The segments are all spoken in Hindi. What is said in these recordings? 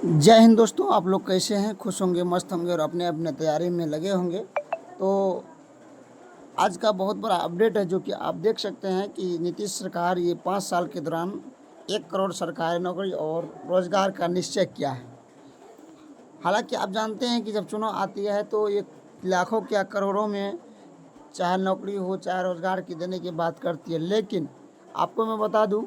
जय हिंद दोस्तों, आप लोग कैसे हैं? खुश होंगे, मस्त होंगे और अपने अपने तैयारी में लगे होंगे। तो आज का बहुत बड़ा अपडेट है जो कि आप देख सकते हैं कि नीतीश सरकार ये 5 साल के दौरान 1 करोड़ सरकारी नौकरी और रोजगार का निश्चय किया है। हालांकि आप जानते हैं कि जब चुनाव आती है तो ये लाखों क्या करोड़ों में चाहे नौकरी हो चाहे रोजगार की देने की बात करती है, लेकिन आपको मैं बता दूं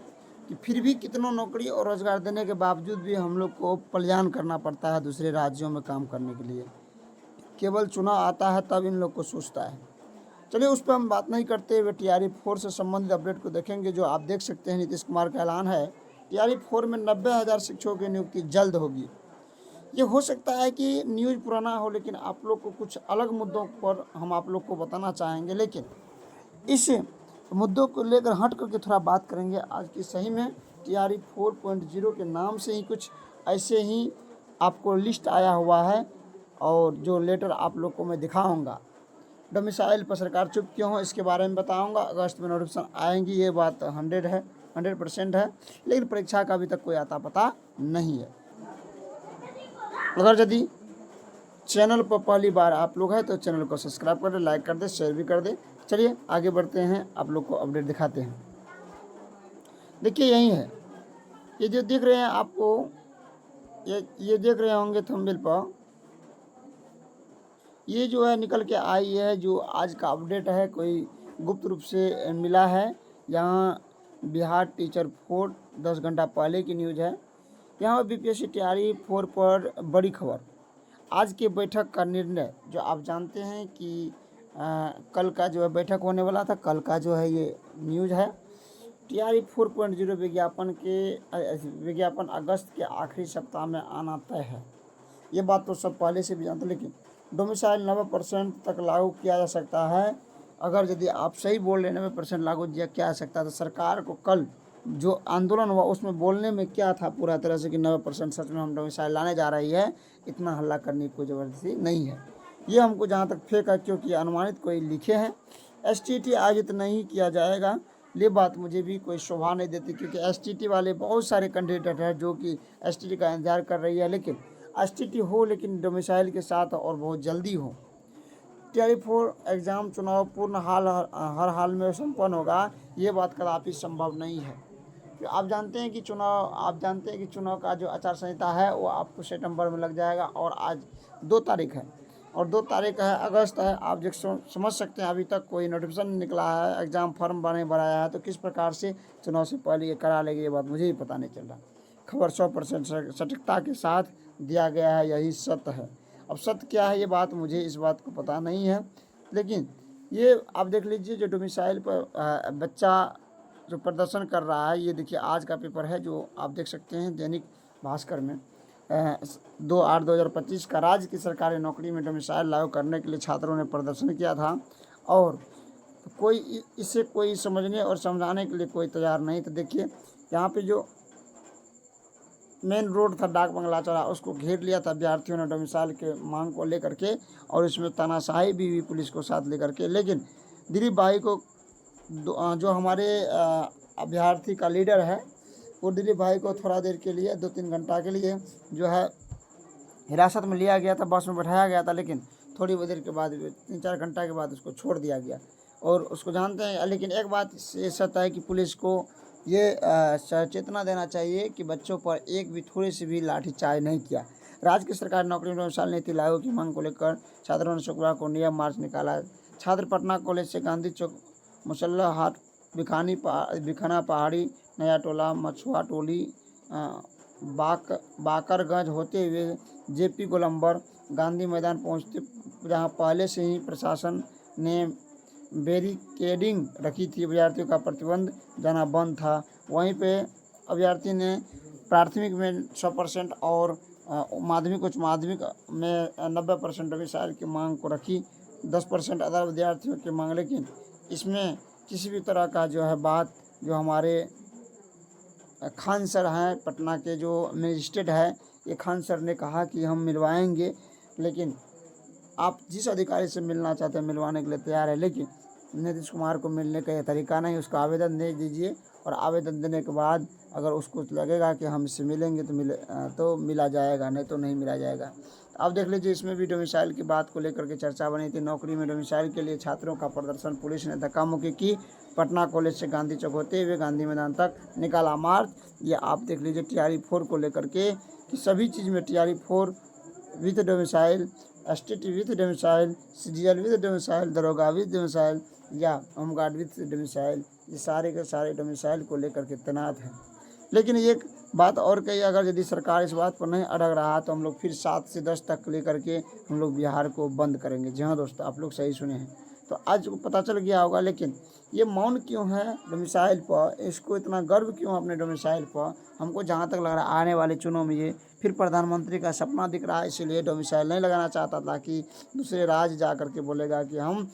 कि फिर भी कितनों नौकरी और रोजगार देने के बावजूद भी हम लोग को पलायन करना पड़ता है दूसरे राज्यों में काम करने के लिए। केवल चुनाव आता है तब इन लोग को सोचता है। चलिए उस पर हम बात नहीं करते हुए टीआरई 4 से संबंधित अपडेट को देखेंगे। जो आप देख सकते हैं नीतीश कुमार का ऐलान है, टीआरई 4 में 90,000 शिक्षकों की नियुक्ति जल्द होगी। ये हो सकता है कि न्यूज़ पुराना हो, लेकिन आप लोग को कुछ अलग मुद्दों पर हम आप लोग को बताना चाहेंगे। लेकिन इस मुद्दों को लेकर हट करके थोड़ा बात करेंगे आज की। सही में टीआरई 4.0 के नाम से ही कुछ ऐसे ही आपको लिस्ट आया हुआ है, और जो लेटर आप लोग को मैं दिखाऊंगा। डोमिसाइल पर सरकार चुप क्यों हो, इसके बारे में बताऊंगा। अगस्त में नोटिफिकेशन आएंगी, ये बात 100% है, लेकिन परीक्षा का अभी तक कोई आता पता नहीं है। अगर यदि चैनल पर पहली बार आप लोग हैं तो चैनल को सब्सक्राइब कर दे, लाइक कर दे, शेयर भी कर दे। चलिए आगे बढ़ते हैं, आप लोग को अपडेट दिखाते हैं। देखिए यही है, ये जो देख रहे हैं आपको, ये देख रहे होंगे थंबनेल पर, ये जो है निकल के आई है, जो आज का अपडेट है, कोई गुप्त रूप से मिला है। यहाँ बिहार टीचर 4 10 घंटा पहले की न्यूज़ है। यहाँ बीपीएससी तैयारी 4 पर बड़ी खबर। आज के बैठक का निर्णय, जो आप जानते हैं कि कल का जो है बैठक होने वाला था, कल का जो है ये न्यूज़ है। टीआरई 4.0 विज्ञापन अगस्त के आखिरी सप्ताह में आना तय है। ये बात तो सब पहले से भी जानते, लेकिन डोमिसाइल 90% तक लागू किया जा सकता है। अगर यदि आप सही बोल रहे 90% लागू किया जा सकता है, तो सरकार को कल जो आंदोलन हुआ उसमें बोलने में क्या था पूरा तरह से कि 90% सच में हम डोमिसाइल लाने जा रही है, इतना हल्ला करने की कोई ज़बरदस्ती नहीं है। ये हमको जहाँ तक फेक है, क्योंकि अनुमानित कोई लिखे हैं। एसटीटी आयोजित नहीं किया जाएगा, ये बात मुझे भी कोई शोभा नहीं देती, क्योंकि एसटीटी वाले बहुत सारे कैंडिडेट हैं जो कि एसटीटी का इंतजार कर रही है। लेकिन एसटीटी हो, लेकिन डोमिसाइल के साथ और बहुत जल्दी हो। टीआरई 4 एग्ज़ाम चुनाव पूर्ण हर हाल में संपन्न होगा, ये बात कदापि संभव नहीं है। आप जानते हैं कि चुनाव का जो आचार संहिता है वो आपको सितंबर में लग जाएगा, और आज 2 तारीख है, और 2 तारीख है अगस्त है। आप जो समझ सकते हैं, अभी तक कोई नोटिफिकेशन नहीं निकला है, एग्ज़ाम फॉर्म भराया है, तो किस प्रकार से चुनाव से पहले ये करा लेगी, ये बात मुझे भी पता नहीं चल रहा। खबर 100% सटीकता के साथ दिया गया है, यही सत्य है। अब सत्य क्या है, ये बात मुझे इस बात को पता नहीं है, लेकिन ये आप देख लीजिए जो डोमिसाइल पर बच्चा जो प्रदर्शन कर रहा है, ये देखिए आज का पेपर है जो आप देख सकते हैं दैनिक भास्कर में। 2/8/2025 का राज्य की सरकारी नौकरी में डोमिसाइल लागू करने के लिए छात्रों ने प्रदर्शन किया था, और कोई इसे कोई समझने और समझाने के लिए कोई तैयार नहीं। तो देखिए यहाँ पे जो मेन रोड था, डाक बंगला चौराहा, उसको घेर लिया था विद्यार्थियों ने डोमिसाइल के मांग को लेकर के, और इसमें तानाशाही भी हुई पुलिस को साथ लेकर के। लेकिन दिलीप भाई को जो हमारे अभ्यर्थी का लीडर है, वो दिलीप भाई को थोड़ा देर के लिए 2-3 घंटा के लिए जो है हिरासत में लिया गया था, बस में बैठाया गया था, लेकिन थोड़ी देर के बाद 3-4 घंटा के बाद उसको छोड़ दिया गया। और उसको जानते हैं, लेकिन एक बात ये सत्य है कि पुलिस को ये चेतना देना चाहिए कि बच्चों पर एक भी थोड़ी सी भी लाठीचार्ज नहीं किया। राज्य की सरकारी नौकरी में डोमिसाइल नीति लागू की मांग को लेकर छात्रों ने शुक्रवार को नियम मार्च निकाला। छात्र पटना कॉलेज से गांधी चौक, मुसल्ला हाट, बिखाना पहाड़ी, नया टोला, मछुआ टोली, बाकरगंज होते हुए जेपी गोलंबर गांधी मैदान पहुंचते, जहां पहले से ही प्रशासन ने बैरिकेडिंग रखी थी। विद्यार्थियों का प्रतिबंध जाना बंद था। वहीं पे अभ्यर्थी ने प्राथमिक में 100% और माध्यमिक उच्च माध्यमिक में 90% डोमिसाइल की मांग को रखी, 10% अदर विद्यार्थियों की मांग। लेकिन इसमें किसी भी तरह का जो है बात, जो हमारे खान सर हैं पटना के जो मजिस्ट्रेट है, ये खान सर ने कहा कि हम मिलवाएंगे, लेकिन आप जिस अधिकारी से मिलना चाहते हैं मिलवाने के लिए तैयार है, लेकिन नीतीश कुमार को मिलने का ये तरीका नहीं। उसका आवेदन दे दीजिए और आवेदन देने के बाद अगर उसको लगेगा कि हम इससे मिलेंगे तो मिला जाएगा, नहीं तो नहीं मिला जाएगा। अब देख लीजिए, इसमें भी डोमिसाइल की बात को लेकर के चर्चा बनी थी। नौकरी में डोमिसाइल के लिए छात्रों का प्रदर्शन, पुलिस ने धक्का मुक्की की। पटना कॉलेज से गांधी चौक होते हुए गांधी मैदान तक निकाला मार्च। ये आप देख लीजिए TRE 4 को लेकर के कि सभी चीज़ में TRE 4 with domicile, STT with domicile, CGL with domicile, दरोगा विद डोमिसाइल या होमगार्ड विद डोमिसाइल, ये सारे के सारे डोमिसाइल को लेकर के तैनात हैं। लेकिन एक बात और कही, अगर यदि सरकार इस बात पर नहीं अड़ग रहा तो हम लोग फिर 7 से 10 तक लेकर के हम लोग बिहार को बंद करेंगे। जी हाँ दोस्तों, आप लोग सही सुने हैं। तो आज को पता चल गया होगा, लेकिन ये मौन क्यों है डोमिसाइल पर, इसको इतना गर्व क्यों अपने डोमिसाइल पर? हमको जहाँ तक लग रहा है आने वाले चुनाव में ये फिर प्रधानमंत्री का सपना दिख रहा है, इसीलिए डोमिसाइल नहीं लगाना चाहता था कि दूसरे राज्य जा कर के बोलेगा कि हम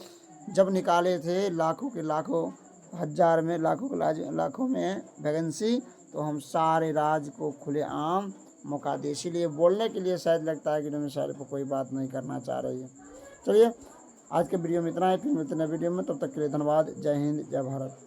जब निकाले थे लाखों के लाखों, हज़ार में लाखों के लाखों में वैकेंसी, तो हम सारे राज्य को खुलेआम मौका दे। इसीलिए बोलने के लिए शायद लगता है कि डोमिसाइल पर कोई बात नहीं करना चाह रही है। चलिए, आज के वीडियो में इतना ही, फिर मिलते हैं वीडियो में, तब तक के लिए धन्यवाद। जय हिंद, जय भारत।